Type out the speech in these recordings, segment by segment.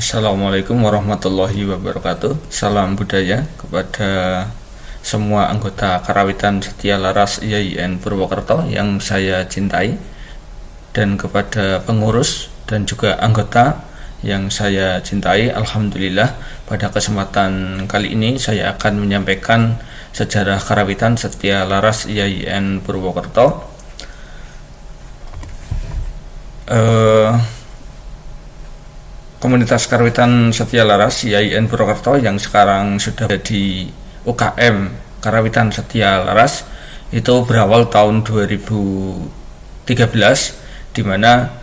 Assalamualaikum warahmatullahi wabarakatuh. Salam budaya kepada semua anggota Karawitan Setia Laras IAIN Purwokerto yang saya cintai, dan kepada pengurus dan juga anggota yang saya cintai. Alhamdulillah, pada kesempatan kali ini saya akan menyampaikan sejarah Karawitan Setia Laras IAIN Purwokerto. Komunitas Karawitan Setia Laras IAIN Purwokerto yang sekarang sudah di UKM Karawitan Setia Laras itu berawal tahun 2013, di mana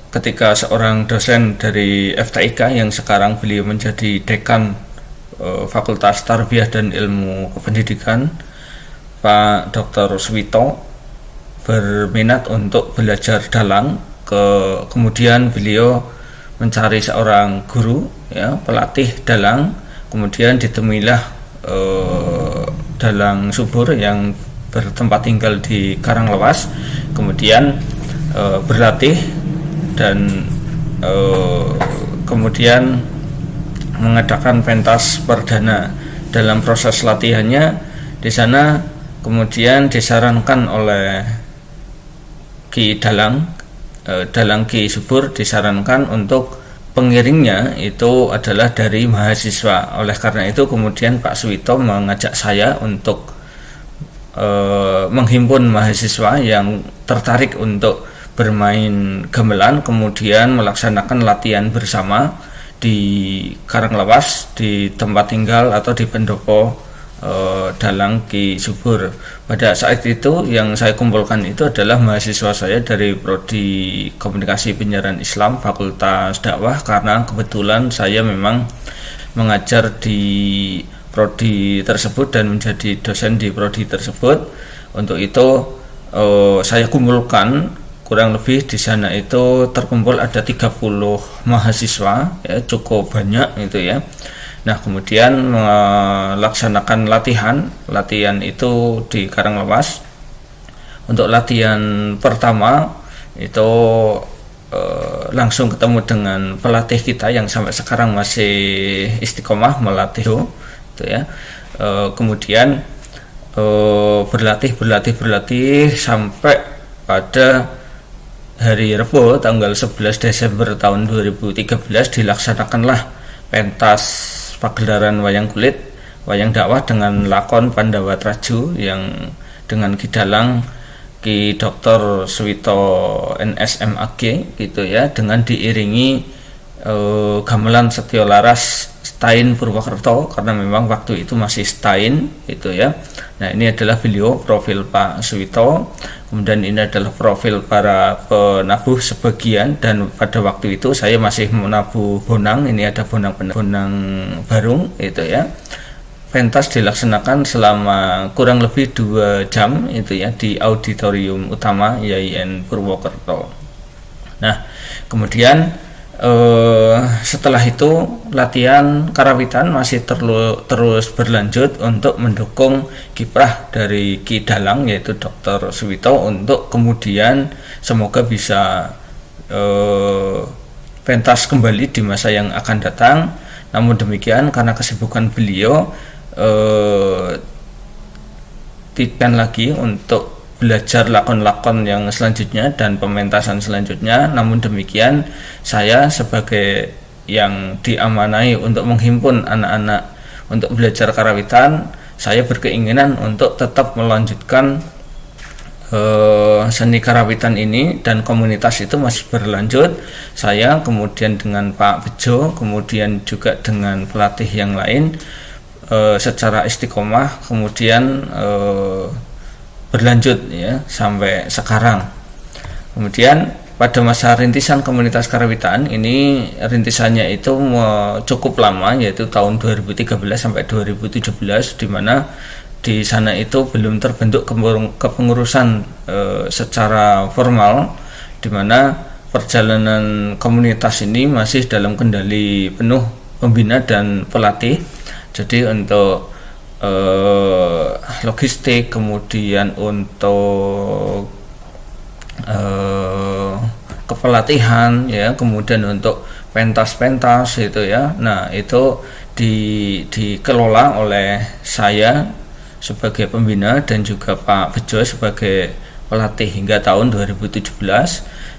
ketika seorang dosen dari FTIK yang sekarang beliau menjadi dekan Fakultas Tarbiyah dan Ilmu Kependidikan, Pak Dr. Suwito, berminat untuk belajar dalang. Kemudian beliau mencari seorang guru, pelatih dalang. Kemudian ditemuilah dalang subur yang bertempat tinggal di Karanglewas. Kemudian berlatih dan kemudian mengadakan pentas perdana. Dalam proses latihannya di sana kemudian disarankan oleh Ki Dalang Ki Subur, disarankan untuk pengiringnya itu adalah dari mahasiswa. Oleh karena itu kemudian Pak Suwito mengajak saya untuk menghimpun mahasiswa yang tertarik untuk bermain gamelan, kemudian melaksanakan latihan bersama di Karanglewas, di tempat tinggal atau di pendopo Dalang Ki Subur. Pada saat itu yang saya kumpulkan itu adalah mahasiswa saya dari Prodi Komunikasi Penyiaran Islam Fakultas Dakwah, karena kebetulan saya memang mengajar di prodi tersebut dan menjadi dosen di prodi tersebut. Untuk itu saya kumpulkan kurang lebih di sana itu terkumpul ada 30 mahasiswa, cukup banyak itu ya. Nah, kemudian melaksanakan latihan itu di Karanglewas. Untuk latihan pertama itu langsung ketemu dengan pelatih kita yang sampai sekarang masih istiqomah melatih itu ya. Kemudian berlatih sampai pada hari Rabu tanggal 11 Desember tahun 2013 dilaksanakanlah pentas pagelaran wayang kulit, wayang dakwah dengan lakon Pandawa Traju yang dengan Ki Dalang Ki Dr. Suwito NSMAG gitu ya, dengan diiringi gamelan Setia Laras Stain Purwokerto, karena memang waktu itu masih Stain itu ya. Nah, ini adalah beliau profil Pak Suwito. Kemudian ini adalah profil para penabuh sebagian, dan pada waktu itu saya masih menabuh bonang. Ini ada bonang barung itu ya. Pentas dilaksanakan selama kurang lebih 2 jam itu ya di auditorium utama IAIN Purwokerto. Nah, kemudian setelah itu latihan Karawitan masih terus berlanjut untuk mendukung kiprah dari Ki Dalang, yaitu Dr. Suwito, untuk kemudian semoga bisa pentas kembali di masa yang akan datang. Namun demikian, karena kesibukan beliau tidak lagi untuk belajar lakon-lakon yang selanjutnya dan pementasan selanjutnya. Namun demikian, saya sebagai yang diamanai untuk menghimpun anak-anak untuk belajar Karawitan, saya berkeinginan untuk tetap melanjutkan seni Karawitan ini, dan komunitas itu masih berlanjut. Saya kemudian dengan Pak Bejo, kemudian juga dengan pelatih yang lain secara istiqomah kemudian berlanjut ya sampai sekarang. Kemudian pada masa rintisan komunitas Karawitan ini, rintisannya itu cukup lama, yaitu tahun 2013 sampai 2017, di mana di sana itu belum terbentuk kepengurusan secara formal, di mana perjalanan komunitas ini masih dalam kendali penuh pembina dan pelatih. Jadi untuk logistik, kemudian untuk kepelatihan ya, kemudian untuk pentas-pentas itu ya. Nah, itu dikelola oleh saya sebagai pembina dan juga Pak Bejo sebagai pelatih hingga tahun 2017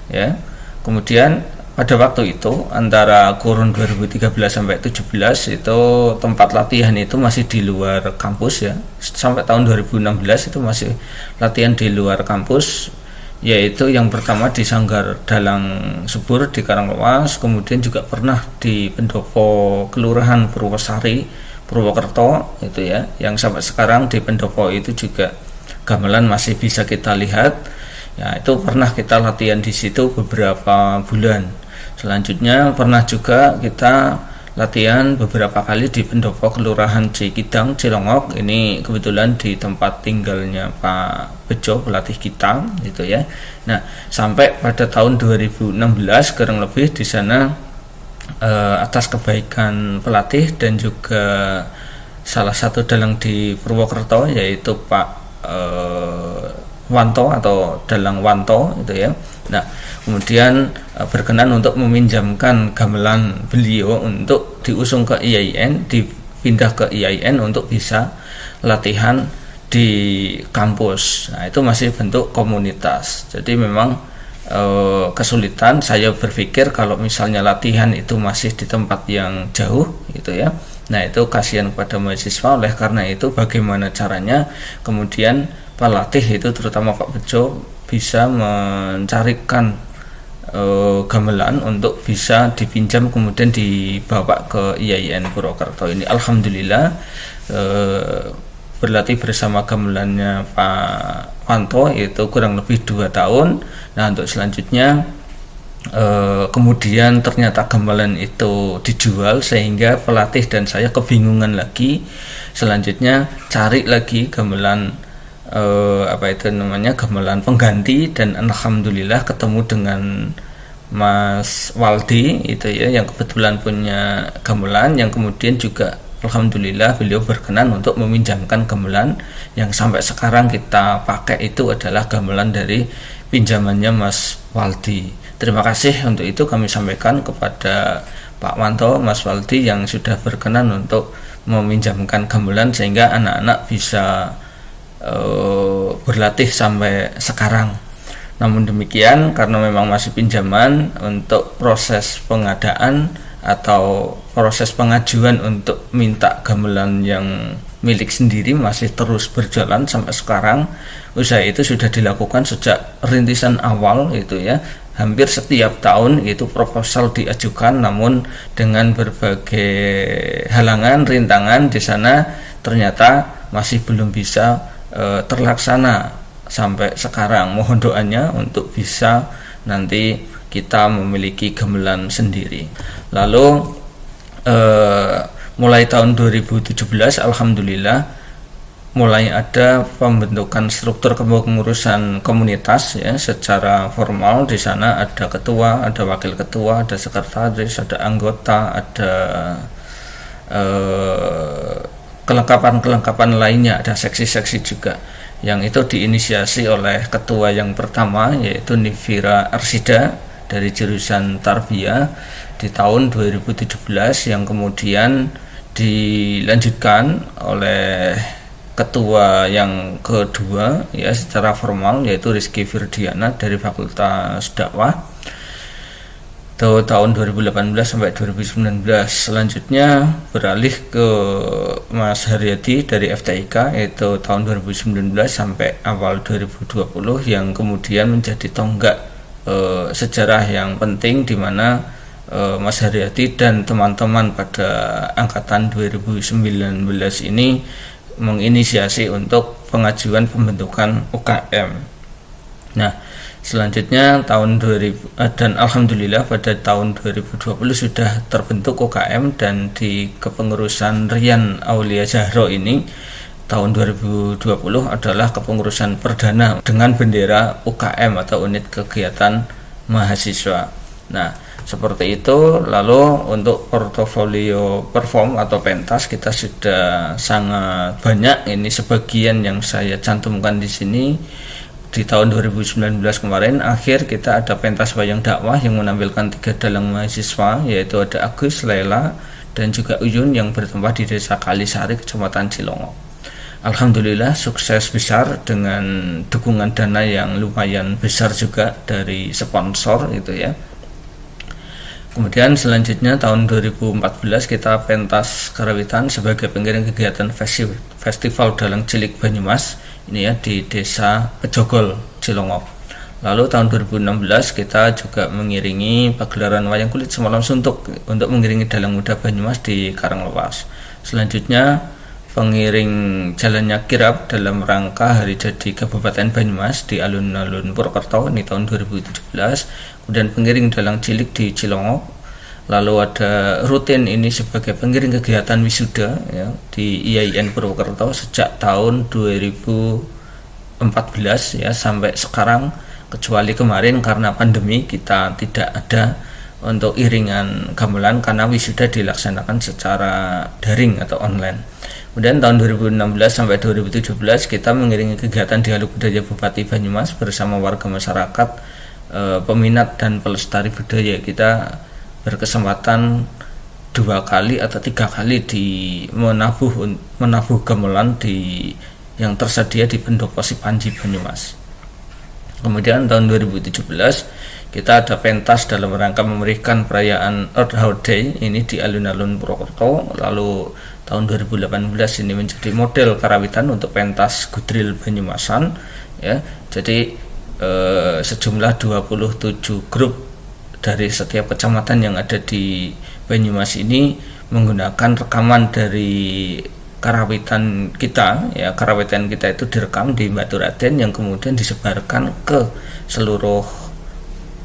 ya. Kemudian pada waktu itu antara kurun 2013 sampai 17 itu tempat latihan itu masih di luar kampus ya. Sampai tahun 2016 itu masih latihan di luar kampus, yaitu yang pertama di Sanggar Dalang Subur di Karanglewas, kemudian juga pernah di Pendopo Kelurahan Purwosari Purwokerto itu ya, yang sampai sekarang di Pendopo itu juga gamelan masih bisa kita lihat ya. Itu pernah kita latihan di situ beberapa bulan. Selanjutnya pernah juga kita latihan beberapa kali di Pendopo Kelurahan Cikidang Cilongok. Ini kebetulan di tempat tinggalnya Pak Bejo pelatih kita gitu ya. Nah, sampai pada tahun 2016 kurang lebih di sana atas kebaikan pelatih dan juga salah satu dalang di Purwokerto yaitu Pak Wanto atau Dalang Wanto itu ya. Nah, kemudian berkenan untuk meminjamkan gamelan beliau untuk diusung ke IAIN, dipindah ke IAIN untuk bisa latihan di kampus. Nah, itu masih bentuk komunitas. Jadi memang kesulitan saya berpikir kalau misalnya latihan itu masih di tempat yang jauh gitu ya. Nah, itu kasihan kepada mahasiswa. Oleh karena itu bagaimana caranya kemudian pelatih itu terutama Pak Bejo bisa mencarikan gamelan untuk bisa dipinjam kemudian dibawa ke IAIN Purwokerto ini. Alhamdulillah berlatih bersama gamelannya Pak Wanto itu kurang lebih 2 tahun. Nah, untuk selanjutnya kemudian ternyata gamelan itu dijual sehingga pelatih dan saya kebingungan lagi. Selanjutnya cari lagi gamelan gamelan pengganti, dan alhamdulillah ketemu dengan Mas Waldi itu ya, yang kebetulan punya gamelan, yang kemudian juga alhamdulillah beliau berkenan untuk meminjamkan gamelan yang sampai sekarang kita pakai. Itu adalah gamelan dari pinjamannya Mas Waldi. Terima kasih untuk itu kami sampaikan kepada Pak Wanto, Mas Waldi yang sudah berkenan untuk meminjamkan gamelan sehingga anak-anak bisa berlatih sampai sekarang. Namun demikian, karena memang masih pinjaman, untuk proses pengadaan atau proses pengajuan untuk minta gamelan yang milik sendiri masih terus berjalan sampai sekarang. Usaha itu sudah dilakukan sejak rintisan awal itu ya. Hampir setiap tahun itu proposal diajukan, namun dengan berbagai halangan, rintangan di sana ternyata masih belum bisa terlaksana sampai sekarang. Mohon doanya untuk bisa nanti kita memiliki gamelan sendiri. Lalu mulai tahun 2017 alhamdulillah mulai ada pembentukan struktur kepengurusan komunitas ya secara formal. Di sana ada ketua, ada wakil ketua, ada sekretaris, ada anggota, ada kelengkapan lainnya, ada seksi-seksi juga, yang itu diinisiasi oleh ketua yang pertama yaitu Nifira Arsida dari jurusan Tarbiyah di tahun 2017, yang kemudian dilanjutkan oleh ketua yang kedua ya secara formal yaitu Rizky Firdiana dari Fakultas Dakwah tahun 2018 sampai 2019. Selanjutnya beralih ke Mas Haryadi dari FTIK yaitu tahun 2019 sampai awal 2020, yang kemudian menjadi tonggak sejarah yang penting di mana Mas Haryadi dan teman-teman pada angkatan 2019 ini menginisiasi untuk pengajuan pembentukan UKM. Nah, selanjutnya tahun 2000 dan alhamdulillah pada tahun 2020 sudah terbentuk UKM, dan di kepengurusan Rian Aulia Zahro ini tahun 2020 adalah kepengurusan perdana dengan bendera UKM atau unit kegiatan mahasiswa. Nah, seperti itu. Lalu untuk portofolio perform atau pentas kita sudah sangat banyak. Ini sebagian yang saya cantumkan di sini. di tahun 2019 kemarin akhir kita ada pentas wayang dakwah yang menampilkan 3 dalang mahasiswa, yaitu ada Agus, Laila, dan juga Uyun yang bertempat di Desa Kalisari, Kecamatan Cilongok. Alhamdulillah sukses besar dengan dukungan dana yang lumayan besar juga dari sponsor gitu ya. Kemudian selanjutnya tahun 2014 kita pentas karawitan sebagai pengiring kegiatan Festival Dalang Cilik Banyumas ini ya di Desa Pejogol, Cilongok. Lalu tahun 2016 kita juga mengiringi pagelaran wayang kulit Semalam Suntuk untuk mengiringi dalang muda Banyumas di Karanglepas. Selanjutnya pengiring jalannya kirap dalam rangka hari jadi Kabupaten Banyumas di alun-alun Purwokerto ini tahun 2017. Kemudian pengiring dalang cilik di Cilongok. Lalu ada rutin ini sebagai pengiring kegiatan wisuda ya, di IAIN Purwokerto sejak tahun 2014 ya sampai sekarang, kecuali kemarin karena pandemi kita tidak ada untuk iringan gamelan karena wisuda dilaksanakan secara daring atau online. Kemudian tahun 2016 sampai 2017 kita mengiringi kegiatan dialog budaya Bupati Banyumas bersama warga masyarakat, peminat dan pelestari budaya. Kita berkesempatan 2 kali atau 3 kali di menabuh gamelan yang tersedia di Pendopo Sipanji Banyumas. Kemudian tahun 2017 kita ada pentas dalam rangka memberikan perayaan Earth Hour Day ini di alun-alun Purwokerto. Lalu tahun 2018 ini menjadi model karawitan untuk pentas Gudril Banyumasan ya. Jadi sejumlah 27 grup dari setiap kecamatan yang ada di Banyumas ini menggunakan rekaman dari karawitan kita ya. Karawitan kita itu direkam di Baturaden yang kemudian disebarkan ke seluruh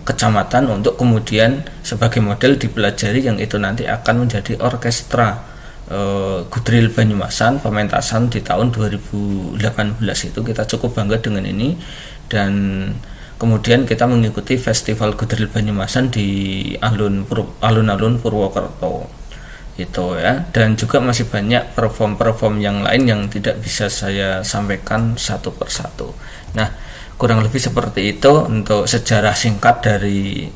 kecamatan untuk kemudian sebagai model dipelajari, yang itu nanti akan menjadi orkestra Gudril Banyumasan pementasan di tahun 2018 itu. Kita cukup bangga dengan ini, dan kemudian kita mengikuti Festival Gudril Banyumasan di alun-alun Purwokerto itu ya. Dan juga masih banyak perform yang lain yang tidak bisa saya sampaikan satu persatu. Nah, kurang lebih seperti itu untuk sejarah singkat dari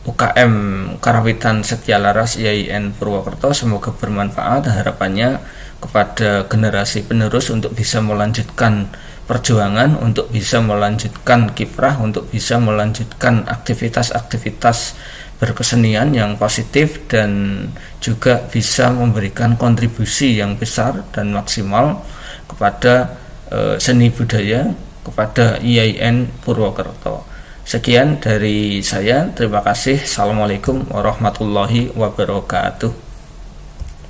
UKM Karawitan Setia Laras IAIN Purwokerto. Semoga bermanfaat. Harapannya kepada generasi penerus untuk bisa melanjutkan perjuangan, untuk bisa melanjutkan kiprah, untuk bisa melanjutkan aktivitas-aktivitas berkesenian yang positif, dan juga bisa memberikan kontribusi yang besar dan maksimal kepada seni budaya, kepada IAIN Purwokerto. Sekian dari saya, terima kasih. Assalamualaikum warahmatullahi wabarakatuh.